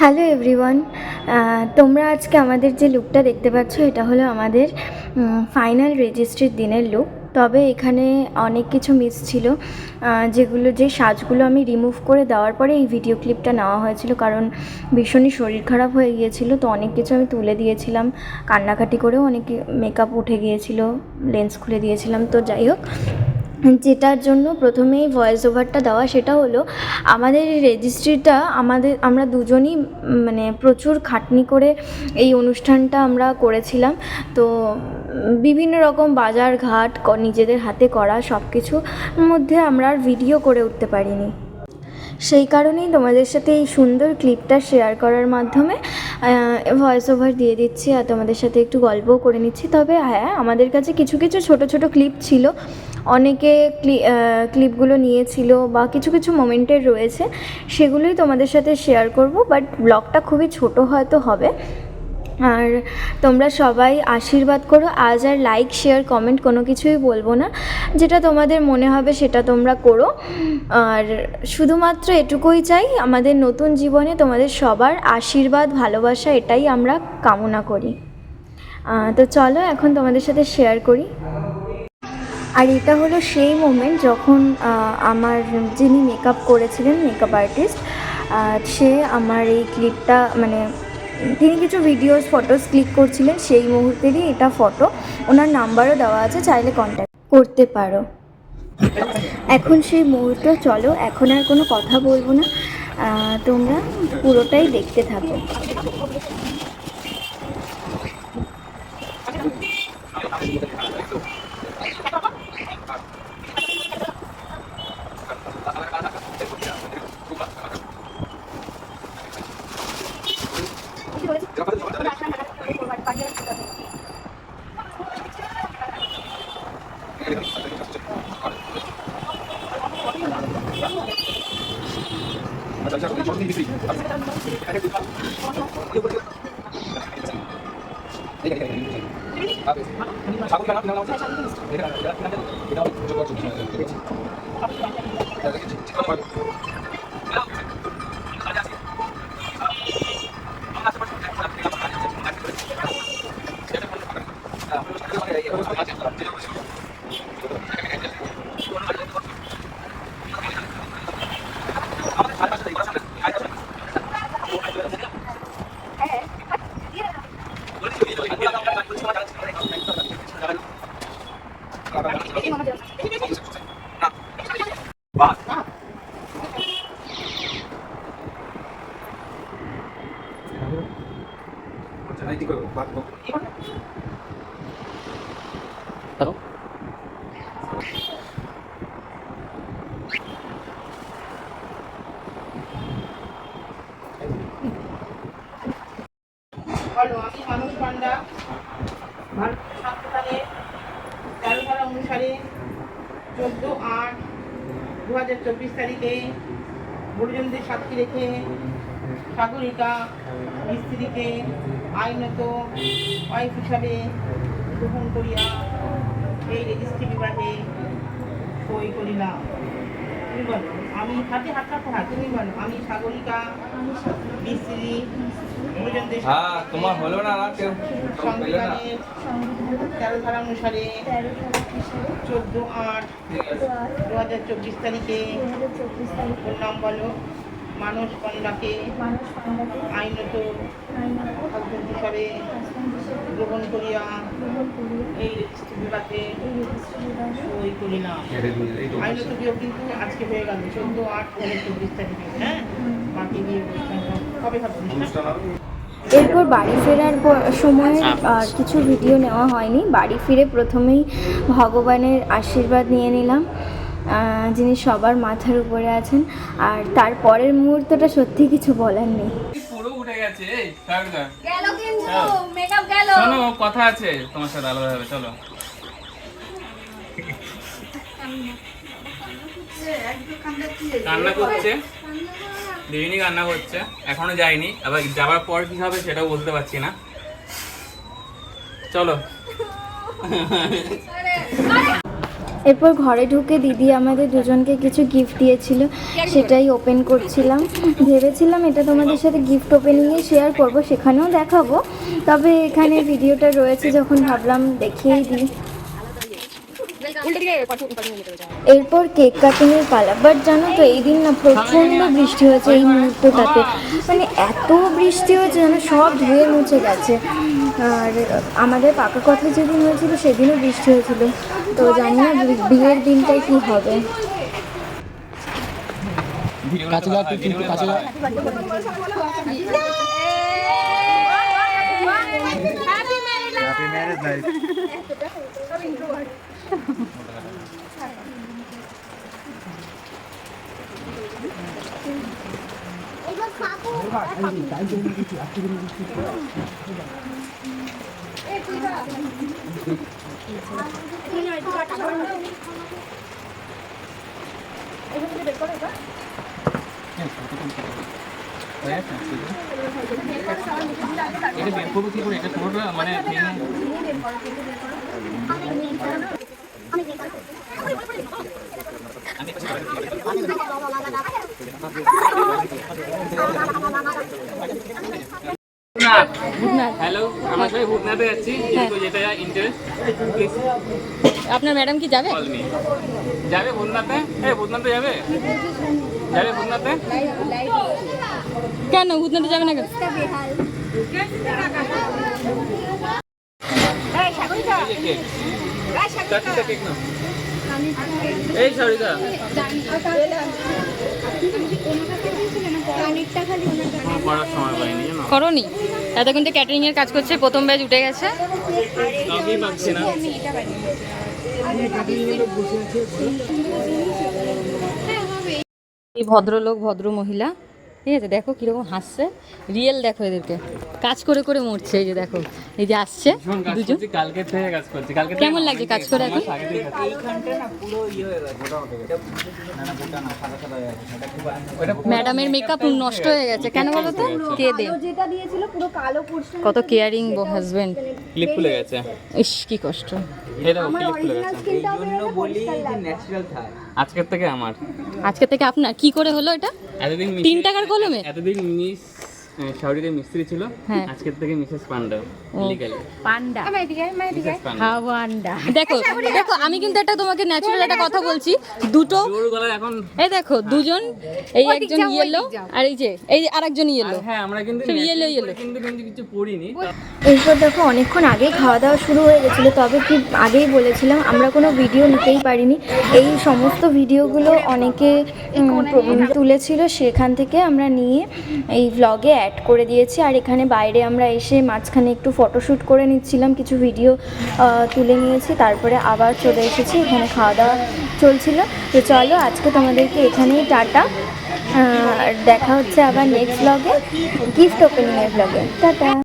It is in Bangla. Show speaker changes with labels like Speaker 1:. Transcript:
Speaker 1: হ্যালো এভরিওয়ান, তোমরা আজকে আমাদের যে লুকটা দেখতে পাচ্ছ এটা হলো আমাদের ফাইনাল রেজিস্ট্রির দিনের লুক। তবে এখানে অনেক কিছু মিস ছিল, যে সাজগুলো আমি রিমুভ করে দেওয়ার পরে এই ভিডিও ক্লিপটা নেওয়া হয়েছিল, কারণ ভীষণই শরীর খারাপ হয়ে গিয়েছিল। তো অনেক কিছু আমি তুলে দিয়েছিলাম, কান্নাকাটি করেও অনেক মেকআপ উঠে গিয়েছিল, লেন্স খুলে দিয়েছিলাম। তো যাই হোক, যেটার জন্য প্রথমেই ভয়েস ওভারটা দেওয়া সেটা হলো আমাদের রেজিস্ট্রিটা আমরা দুজনই মানে প্রচুর খাটনি করে এই অনুষ্ঠানটা আমরা করেছিলাম। তো বিভিন্ন রকম বাজার ঘাট নিজেদের হাতে করা সব কিছুর মধ্যে আমরা আর ভিডিও করে উঠতে পারিনি। সেই কারণেই তোমাদের সাথে এই সুন্দর ক্লিপটা শেয়ার করার মাধ্যমে ভয়েস ওভার দিয়ে দিচ্ছি আর তোমাদের সাথে একটু গল্পও করে নিচ্ছি। তবে হ্যাঁ, আমাদের কাছে কিছু কিছু ছোট ছোট ক্লিপ ছিল, অনেকে ক্লিপগুলো নিয়েছিল বা কিছু কিছু মোমেন্টের রয়েছে, সেগুলোই তোমাদের সাথে শেয়ার করব। বাট ব্লগটা খুবই ছোট হয়তো হবে। আর তোমরা সবাই আশীর্বাদ করো। আজ আর লাইক শেয়ার কমেন্ট কোনো কিছুই বলবো না, যেটা তোমাদের মনে হবে সেটা তোমরা করো। আর শুধুমাত্র এটুকুই চাই, আমাদের নতুন জীবনে তোমাদের সবার আশীর্বাদ ভালোবাসা, এটাই আমরা কামনা করি। তো চলো এখন তোমাদের সাথে শেয়ার করি। আর এটা হলো সেই মোমেন্ট যখন আমার যিনি মেকআপ করেছিলেন, মেকআপ আর্টিস্ট, সে আমার এই ক্লিপটা মানে তিনি কিছু ভিডিওস ফটোস ক্লিক করছিলেন, সেই মুহূর্তেরই এটা ফটো। ওনার নাম্বারও দেওয়া আছে, চাইলে কন্ট্যাক্ট করতে পারো। এখন সেই মুহূর্ত, চলো এখন আর কোনো কথা বলবো না, তোমরা পুরোটাই দেখতে থাকো।
Speaker 2: আমি মানুষ পান্ডা ভারত সংবিধানের 13 ধারা অনুসারে 14/8/2024 তারিখে গুরুজনদের সাক্ষী রেখে সাগরিকা স্ত্রীকে আইনত ওয়াইফ হিসাবে গ্রহণ করিয়া এই রেজিস্ট্রি বিভাগে সই করিলাম। তুমি বলো, আমি হাতে হাত রাখো, তুমি বলো, আমি সাগরিকা স্ত্রী গুরুজনদের
Speaker 3: তোমার হলো না কেউ
Speaker 2: সংবিধানের 13 ধারা অনুসারে 14/8/2024 তারিখে নাম বলো মানস পান্ডাকে আইনত হাজবেন্ড হিসাবে গ্রহণ করিয়া এই রেজিস্ট্রি বিভাগে সই করিলাম। আইনত বিয়োগ কিন্তু আজকে হয়ে গেল 14/8/2024 তারিখে। হ্যাঁ, বাকি বিয়ে কবে হবে অনুষ্ঠান?
Speaker 1: এরপর বাড়ি ফেরার সময় আর কিছু ভিডিও নেওয়া হয়নি। বাড়ি ফিরে প্রথমেই ভগবানের আশীর্বাদ নিয়ে নিলাম, যিনি সবার মাথার উপরে আছেন। আর তারপরের মুহূর্তটা সত্যি কিছু বলার নেই।
Speaker 3: পুরো উঠে গেছে। এই সারদার
Speaker 4: গেল কিন্তু মেকআপ গেল।
Speaker 3: শোনো, কথা আছে তোমার সাথে আলাদা হবে। চলো, কান্না করছে, দিদিনি কান্না করছে, এখনো যায়নি। আবার যাবার পর কি হবে সেটাও বলতে পারছি না। চলো।
Speaker 1: এরপর ঘরে ঢুকে দিদি আমাদের দুজনকে কিছু গিফট দিয়েছিল, সেটাই ওপেন করছিলাম। ভেবেছিলাম এটা তোমাদের সাথে গিফট ওপেনিংয়ে শেয়ার করব, সেখানেও দেখাবো, তবে এখানে ভিডিওটা রয়েছে যখন ভাবলাম দেখিয়েই দিই। এরপর কেক কাটিংয়ের পালা। বাট জানো তো এই দিন না প্রচণ্ড বৃষ্টি হয়েছে এই মুহূর্তটাতে, মানে এত বৃষ্টি হয়েছে যেন সব ধুয়ে মুছে গেছে। আর আমাদের পাকা কথা যেদিন হয়েছিল সেদিনও বৃষ্টি হয়েছিল, তো জানি না বিয়ের দিনটাই কী হবে।
Speaker 5: কাছে যা, তুই কিন্তু কাছে যা।
Speaker 3: এটা বের করবো কি করে? এটা পুরোটা মানে হ্যালো, আমার সবাই ভূতনাথে যাচ্ছি, যেটা ইন্টারেস্ট প্লিজ।
Speaker 6: আপনার ম্যাডাম কি যাবে?
Speaker 3: Call me. যাবে ভূতনাথে? ভূতনাথে যাবে? যাবে ভূতনাথে?
Speaker 6: কেন ভূতনাথে যাবে না কেন?
Speaker 3: কেক না এই সারিকা পড়ার সময় পাইনি জানো,
Speaker 6: করনি? এতক্ষণ তো ক্যাটারিং এর কাজ করছে, প্রথম ব্যাচ উঠে গেছে।
Speaker 3: কাউকেই পাচ্ছি না।
Speaker 6: এই ভদ্রলোক ভদ্র মহিলা, ঠিক আছে, দেখো কিরকম হাসছে, রিয়েল দেখো এদেরকে, কাজ করে করে মরছে। এই যে দেখো, এই যে আসছে
Speaker 3: ভীষণ কাজ
Speaker 6: দুজন।
Speaker 3: করছি, কালকে থেকে কাজ করছি। কালকে থেকে
Speaker 6: কেমন লাগছে কাজ করে এখন? ম্যাডামের মেকআপ নষ্ট হয়ে গেছে কেন বলো তো? কে দে?
Speaker 1: যেটা দিয়েছিল পুরো কালো পোর্শন।
Speaker 6: কত কেয়ারিং হাজবেন্ড।
Speaker 3: ক্লিপ খুলে গেছে।
Speaker 6: ইস কি কষ্ট।
Speaker 3: এই দেখো ক্লিপ খুলে গেছে। আজকের থেকে আমার,
Speaker 6: আজকে থেকে আপনার কি করে হলো এটা?
Speaker 3: এতদিন
Speaker 6: 3 টাকার কলমে?
Speaker 3: এতদিন মিস শাওরিতে মিস্ত্রি ছিল,
Speaker 6: হ্যাঁ।
Speaker 3: আজকের থেকে মিসেস পান্ডা লিগ্যালি।
Speaker 6: পান্ডা।
Speaker 3: মিসেস পান্ডা
Speaker 6: হাওয়ান্ডা। দেখো দেখো, আমি কিন্তু একটা তোমাকে ন্যাচারাল একটা কথা বলছি, দুটো
Speaker 3: জোর গলায় এখন।
Speaker 6: এই দেখো দুজন, এই একজন ইয়েলো আর এই যে আরেকজন ইয়েলো।
Speaker 3: হ্যাঁ আমরা কিন্তু
Speaker 6: সব yellow yellow।
Speaker 3: কিন্তু কিছু পড়িনি।
Speaker 1: এরপর দেখো অনেকক্ষণ আগেই খাওয়া দাওয়া শুরু হয়ে গেছিলো, তবে কি আগেই বলেছিলাম আমরা কোনো ভিডিও নিতেই পারিনি। এই সমস্ত ভিডিওগুলো অনেকে তুলেছিল, সেখান থেকে আমরা নিয়ে এই ভ্লগে অ্যাড করে দিয়েছি। আর এখানে বাইরে আমরা এসে মাঝখানে একটু ফটোশ্যুট করে নিচ্ছিলাম, কিছু ভিডিও তুলে নিয়েছি, তারপরে আবার চলে এসেছি, এখানে খাওয়া দাওয়া চলছিল। তো চলো আজকে তোমাদেরকে এখানেই টাটা, আর দেখা হচ্ছে আবার নেক্সট ভ্লগে, গিফট ওপেনিংয়ের ভ্লগে। টাটা।